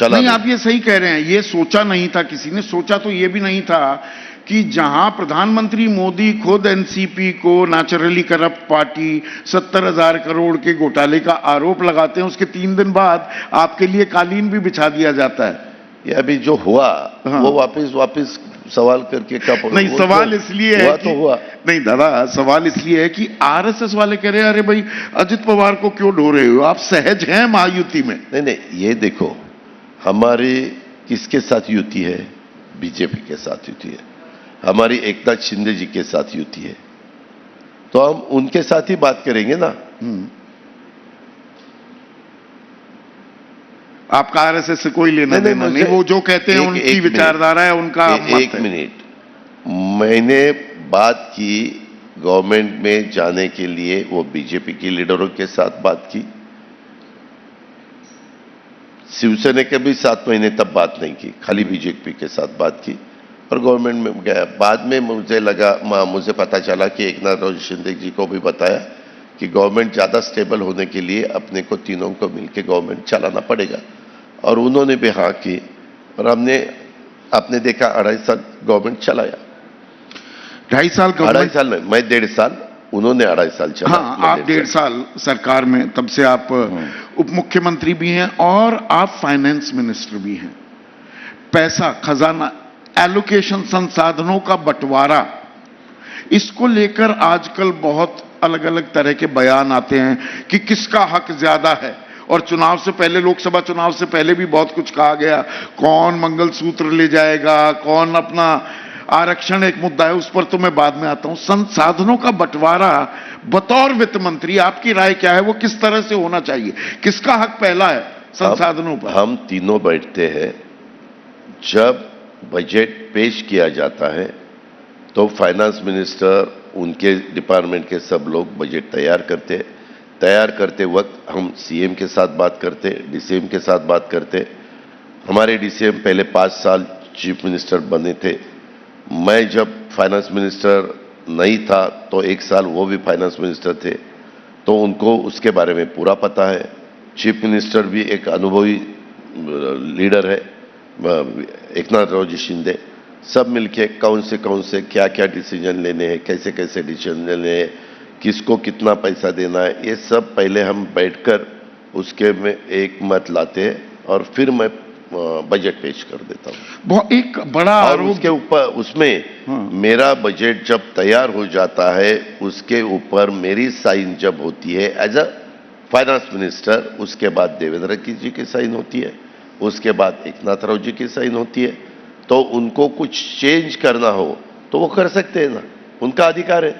चला नहीं, आप ये सही कह रहे हैं, ये सोचा नहीं था किसी ने। सोचा तो ये भी नहीं था कि जहां प्रधानमंत्री मोदी खुद एनसीपी को नेचुरली करप्ट पार्टी 70,000 करोड़ के घोटाले का आरोप लगाते हैं, उसके 3 दिन बाद आपके लिए कालीन भी बिछा दिया जाता है। ये अभी जो हुआ हाँ। वो वापस सवाल करके क्या नहीं, सवाल इसलिए है कि हुआ नहीं दादा, सवाल इसलिए है कि आरएसएस वाले कह रहे हैं अरे भाई अजित पवार को क्यों ढो रहे हो, आप सहज हैं महायुति में। नहीं, ये देखो, हमारी किसके साथ युति है? बीजेपी के साथ युति है, हमारी एकनाथ शिंदे जी के साथ युति है, तो हम उनके साथ ही बात करेंगे ना। आपका आरएसएस से कोई लेना देना नहीं, वो जो कहते हैं उनकी विचारधारा है, उनका एक मिनट, मैंने बात की गवर्नमेंट में जाने के लिए, वो बीजेपी के लीडरों के साथ बात की, शिवसेना के भी 7 महीने तब बात नहीं की, खाली बीजेपी के साथ बात की और गवर्नमेंट में गया। बाद में मुझे पता चला कि एकनाथ शिंदे जी को भी बताया कि गवर्नमेंट ज्यादा स्टेबल होने के लिए अपने को तीनों को मिलकर गवर्नमेंट चलाना पड़ेगा, और उन्होंने भी हाँ की, और आपने देखा 2.5 साल गवर्नमेंट चलाया। 2.5 साल नहीं, मैं 1.5 साल, उन्होंने 2.5 साल चला। हाँ, आप 1.5 साल सरकार में, तब से आप उप मुख्यमंत्री भी हैं और आप फाइनेंस मिनिस्टर भी हैं। पैसा, खजाना, एलोकेशन, संसाधनों का बंटवारा, इसको लेकर आजकल बहुत अलग अलग तरह के बयान आते हैं कि किसका हक ज्यादा है, और चुनाव से पहले, लोकसभा चुनाव से पहले भी बहुत कुछ कहा गया, कौन मंगलसूत्र ले जाएगा, कौन अपना आरक्षण एक मुद्दा है, उस पर तो मैं बाद में आता हूं। संसाधनों का बंटवारा बतौर वित्त मंत्री आपकी राय क्या है, वो किस तरह से होना चाहिए, किसका हक पहला है संसाधनों पर? हम तीनों बैठते हैं, जब बजट पेश किया जाता है तो फाइनेंस मिनिस्टर, उनके डिपार्टमेंट के सब लोग बजट तैयार करते वक्त हम सीएम के साथ बात करते, डीसीएम के साथ बात करते। हमारे डीसीएम पहले 5 साल चीफ मिनिस्टर बने थे, मैं जब फाइनेंस मिनिस्टर नहीं था तो 1 साल वो भी फाइनेंस मिनिस्टर थे, तो उनको उसके बारे में पूरा पता है। चीफ मिनिस्टर भी एक अनुभवी लीडर है, एकनाथ शिंदे, सब मिलके कौन से क्या डिसीजन लेने हैं, कैसे डिसीजन लेने हैं, किसको कितना पैसा देना है, ये सब पहले हम बैठकर उसके में एक मत लाते हैं और फिर मैं बजट पेश कर देता हूँ। एक बड़ा और उसके ऊपर, उसमें मेरा बजट जब तैयार हो जाता है, उसके ऊपर मेरी साइन जब होती है एज अ फाइनेंस मिनिस्टर, उसके बाद देवेंद्र जी की साइन होती है, उसके बाद एकनाथ राव जी की साइन होती है। तो उनको कुछ चेंज करना हो तो वो कर सकते हैं ना, उनका अधिकार है,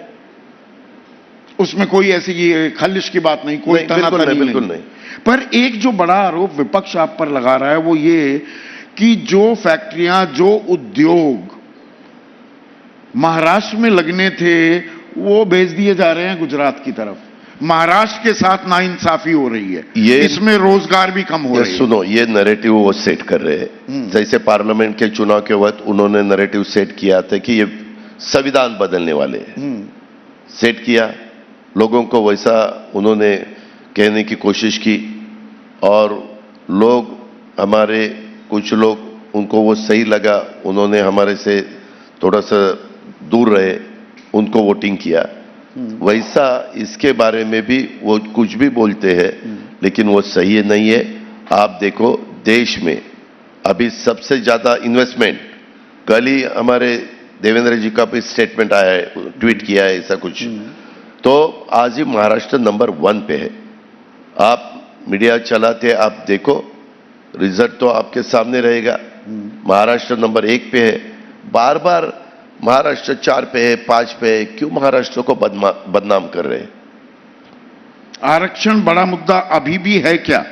उसमें कोई ऐसी खलिश की बात नहीं, कोई बिल्कुल नहीं। पर एक जो बड़ा आरोप विपक्ष आप पर लगा रहा है वो ये कि जो फैक्ट्रियां, जो उद्योग महाराष्ट्र में लगने थे वो भेज दिए जा रहे हैं गुजरात की तरफ। महाराष्ट्र के साथ नाइंसाफी हो रही है, इसमें रोजगार भी कम हो रही है। सुनो, ये नैरेटिव वो सेट कर रहे हैं, जैसे पार्लियामेंट के चुनाव के वक्त उन्होंने नैरेटिव सेट किया था कि ये संविधान बदलने वाले हैं, सेट किया, लोगों को वैसा उन्होंने कहने की कोशिश की, और लोग, हमारे कुछ लोग, उनको वो सही लगा, उन्होंने हमारे से थोड़ा सा दूर रहे, उनको वोटिंग किया। वैसा इसके बारे में भी वो कुछ भी बोलते हैं, लेकिन वो सही नहीं है। आप देखो, देश में अभी सबसे ज्यादा इन्वेस्टमेंट, कल ही हमारे देवेंद्र जी का भी स्टेटमेंट आया है, ट्वीट किया है ऐसा कुछ, तो आज ही महाराष्ट्र नंबर 1 पे है। आप मीडिया चलाते, आप देखो, रिजल्ट तो आपके सामने रहेगा, महाराष्ट्र नंबर 1 पे है। बार बार महाराष्ट्र 4 पे है, 5 पे है, क्यों महाराष्ट्र को बदनाम कर रहे हैं? आरक्षण बड़ा मुद्दा अभी भी है क्या?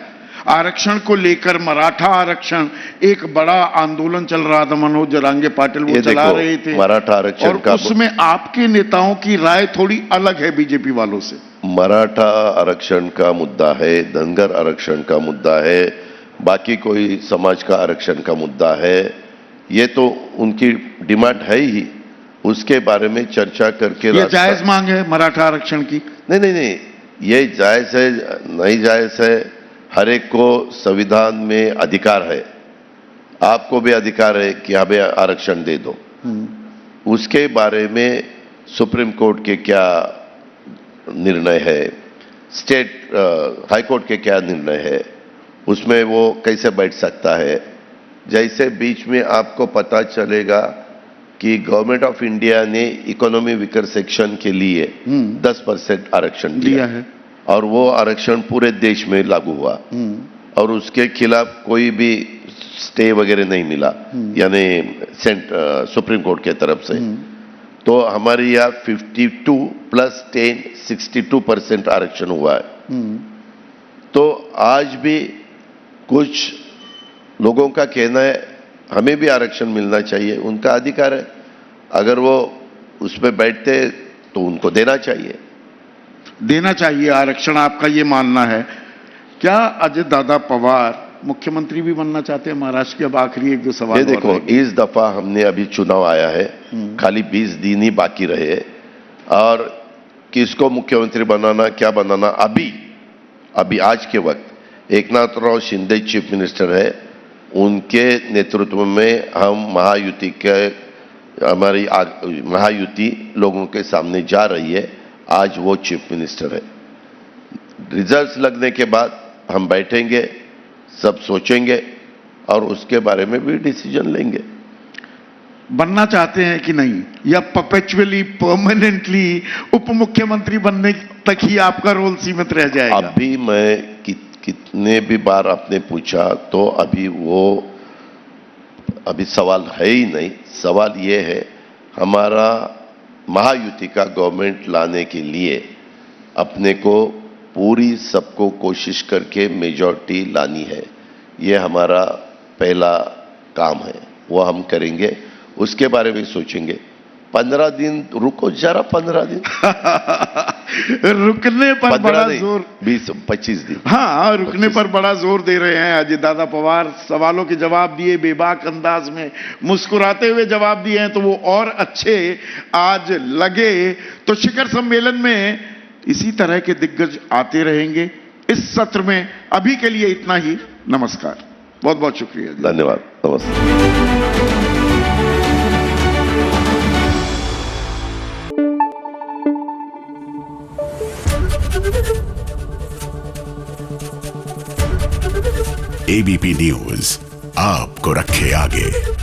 आरक्षण को लेकर, मराठा आरक्षण एक बड़ा आंदोलन चल रहा था, मनोज जरांगे पाटिल वो चला रहे थे, मराठा आरक्षण, और उसमें आपके नेताओं की राय थोड़ी अलग है बीजेपी वालों से। मराठा आरक्षण का मुद्दा है, धनगर आरक्षण का मुद्दा है, बाकी कोई समाज का आरक्षण का मुद्दा है, ये तो उनकी डिमांड है ही, उसके बारे में चर्चा करके। ये जायज मांग है मराठा आरक्षण की? नहीं, ये जायज है, नहीं जायज है, हर एक को संविधान में अधिकार है आपको भी अधिकार है कि हमें आरक्षण दे दो। उसके बारे में सुप्रीम कोर्ट के क्या निर्णय है, स्टेट हाई कोर्ट के क्या निर्णय है, उसमें वो कैसे बैठ सकता है। जैसे बीच में आपको पता चलेगा कि गवर्नमेंट ऑफ इंडिया ने इकोनॉमी वीकर सेक्शन के लिए 10% आरक्षण दिया है और वो आरक्षण पूरे देश में लागू हुआ और उसके खिलाफ कोई भी स्टे वगैरह नहीं मिला, यानी सुप्रीम कोर्ट के तरफ से। तो हमारे यहाँ 52 + 10 62% आरक्षण हुआ है। तो आज भी कुछ लोगों का कहना है हमें भी आरक्षण मिलना चाहिए, उनका अधिकार है। अगर वो उस पर बैठते तो उनको देना चाहिए आरक्षण, आपका ये मानना है। क्या अजय दादा पवार मुख्यमंत्री भी बनना चाहते हैं महाराष्ट्र के? अब आखिरी एक दो सवाल। ये देखो, इस दफा हमने अभी चुनाव आया है, खाली 20 दिन ही बाकी रहे और किसको मुख्यमंत्री बनाना, क्या बनाना, अभी आज के वक्त एकनाथराव शिंदे चीफ मिनिस्टर है, उनके नेतृत्व में हम हमारी महायुति लोगों के सामने जा रही है। आज वो चीफ मिनिस्टर है। रिजल्ट्स लगने के बाद हम बैठेंगे, सब सोचेंगे और उसके बारे में भी डिसीजन लेंगे। बनना चाहते हैं कि नहीं, या परपेचुअली परमानेंटली उप मुख्यमंत्री बनने तक ही आपका रोल सीमित रह जाएगा? अभी मैं कितने भी बार आपने पूछा तो अभी सवाल है ही नहीं। सवाल ये है, हमारा महायुति का गवर्नमेंट लाने के लिए अपने को पूरी सबको कोशिश करके मेजॉरिटी लानी है। ये हमारा पहला काम है, वो हम करेंगे। उसके बारे में सोचेंगे। 15 दिन रुको जरा, 15 दिन रुकने पर बड़ा जोर, 20-25 दिन, हाँ, रुकने पर बड़ा जोर दे रहे हैं अजय दादा पवार। सवालों के जवाब दिए, बेबाक अंदाज में मुस्कुराते हुए जवाब दिए हैं, तो वो और अच्छे आज लगे। तो शिखर सम्मेलन में इसी तरह के दिग्गज आते रहेंगे। इस सत्र में अभी के लिए इतना ही। नमस्कार, बहुत बहुत शुक्रिया। धन्यवाद, नमस्कार। एबीपी न्यूज आपको रखे आगे।